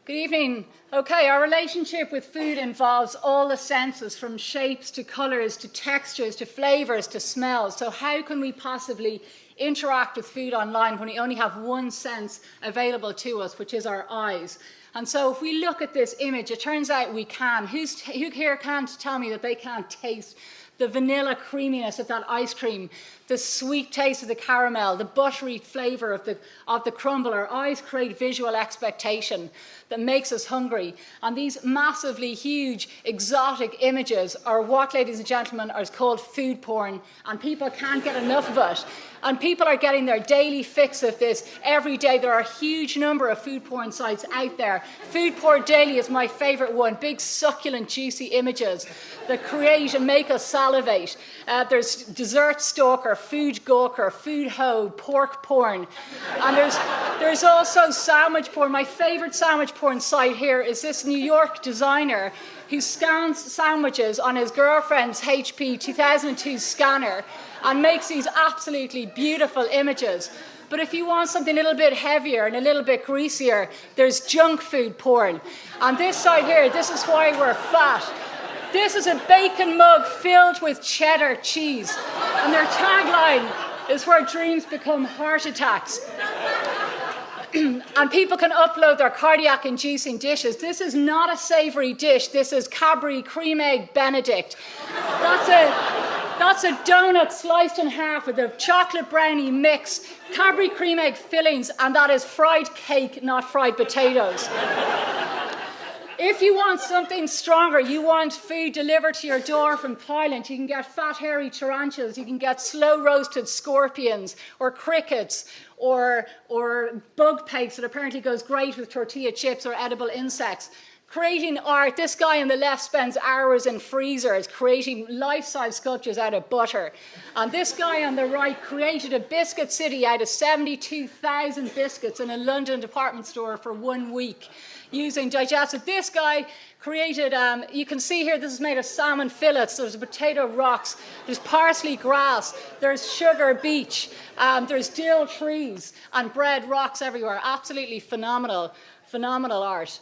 Good evening. Okay, our relationship with food involves all the senses, from shapes to colours to textures to flavours to smells. So how can we possibly interact with food online when we only have one sense available to us, which is our eyes? And so if we look at this image, it turns out we can. Who here can't tell me that they can't taste the vanilla creaminess of that ice cream, the sweet taste of the caramel, the buttery flavour of the crumble? Our eyes create visual expectation that makes us hungry. And these massively huge, exotic images are what, ladies and gentlemen, is called food porn. And people can't get enough of it. And people are getting their daily fix of this every day. There are a huge number of food porn sites out there. Food Porn Daily is my favourite one. Big, succulent, juicy images that create and make us salivate. There's Dessert Stalker, Food Gawker, Food Hoe, Pork Porn. And there's also sandwich porn. My favourite sandwich porn site here is this New York designer who scans sandwiches on his girlfriend's HP 2002 scanner and makes these absolutely beautiful images. But if you want something a little bit heavier and a little bit greasier, there's junk food porn. And this side here, this is why we're fat. This is a bacon mug filled with cheddar cheese. And their tagline is where dreams become heart attacks. And people can upload their cardiac-inducing dishes. This is not a savoury dish. This is Cadbury Cream Egg Benedict. That's a donut sliced in half with a chocolate brownie mix, Cadbury cream egg fillings, and that is fried cake, not fried potatoes. If you want something stronger, you want food delivered to your door from Thailand, you can get fat, hairy tarantulas, you can get slow-roasted scorpions or crickets or bug paste that apparently goes great with tortilla chips or edible insects. Creating art. This guy on the left spends hours in freezers creating life-size sculptures out of butter. And this guy on the right created a Biscuit City out of 72,000 biscuits in a London department store for 1 week using digestive. This guy created, you can see here, this is made of salmon fillets, there's potato rocks, there's parsley grass, there's sugar beach, there's dill trees and bread rocks everywhere. Absolutely phenomenal, phenomenal art.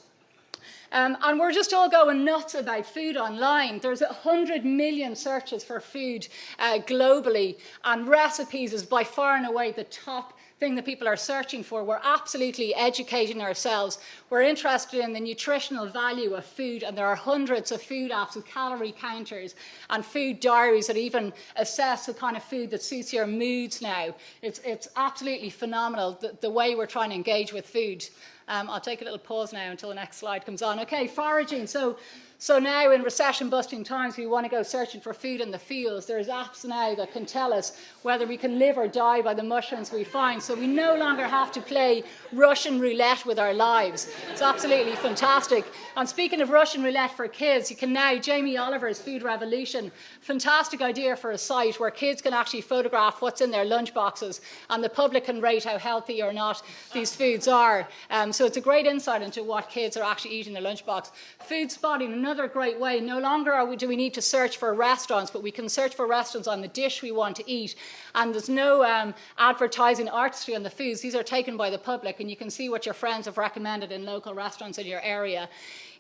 And we're just all going nuts about food online. There's 100 million searches for food globally, and recipes is by far and away the top thing that people are searching for. We're absolutely educating ourselves. We're interested in the nutritional value of food, and there are hundreds of food apps with calorie counters and food diaries that even assess the kind of food that suits your moods now. It's absolutely phenomenal, the way we're trying to engage with food. I'll take a little pause now until the next slide comes on. Okay, foraging. So now in recession-busting times, we want to go searching for food in the fields. There's apps now that can tell us whether we can live or die by the mushrooms we find. So we no longer have to play Russian roulette with our lives. It's absolutely fantastic. And speaking of Russian roulette for kids, you can now, Jamie Oliver's Food Revolution, fantastic idea for a site where kids can actually photograph what's in their lunchboxes and the public can rate how healthy or not these foods are. So it's a great insight into what kids are actually eating in their lunchbox. Food spotting, another great way. No longer do we need to search for restaurants, but we can search for restaurants on the dish we want to eat. And there's no advertising artistry on the foods. These are taken by the public, and you can see what your friends have recommended in local restaurants in your area.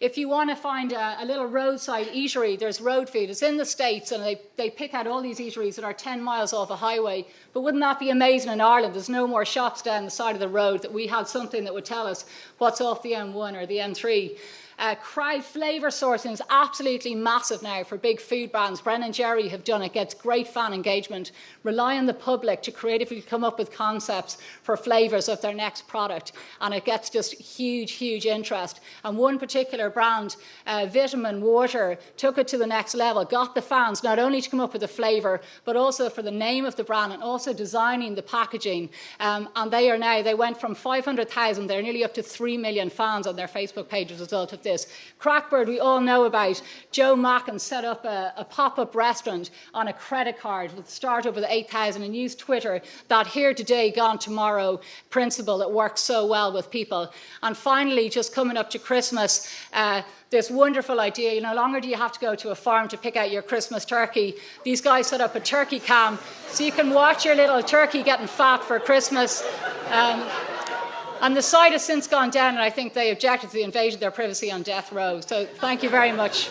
If you want to find a little roadside eatery, there's Road Food. It's in the States, and they pick out all these eateries that are 10 miles off a highway. But wouldn't that be amazing in Ireland? There's no more shops down the side of the road, that we had something that would tell us what's off the M1 or the M3. Crowd flavour sourcing is absolutely massive now for big food brands. Bren & Jerry have done it, gets great fan engagement. Rely on the public to creatively come up with concepts for flavours of their next product, and it gets just huge, huge interest. And one particular brand, Vitamin Water, took it to the next level, got the fans not only to come up with the flavour, but also for the name of the brand and also designing the packaging. And they went from 500,000, they're nearly up to 3 million fans on their Facebook page as a result of this. Crackbird, we all know about. Joe Macken set up a pop-up restaurant on a credit card with a startup with 8,000 and used Twitter, that here today, gone tomorrow principle that works so well with people. And finally, just coming up to Christmas, this wonderful idea. No longer do you have to go to a farm to pick out your Christmas turkey. These guys set up a turkey cam so you can watch your little turkey getting fat for Christmas. And the site has since gone down, and I think they objected to the invasion of their privacy on death row. So thank you very much.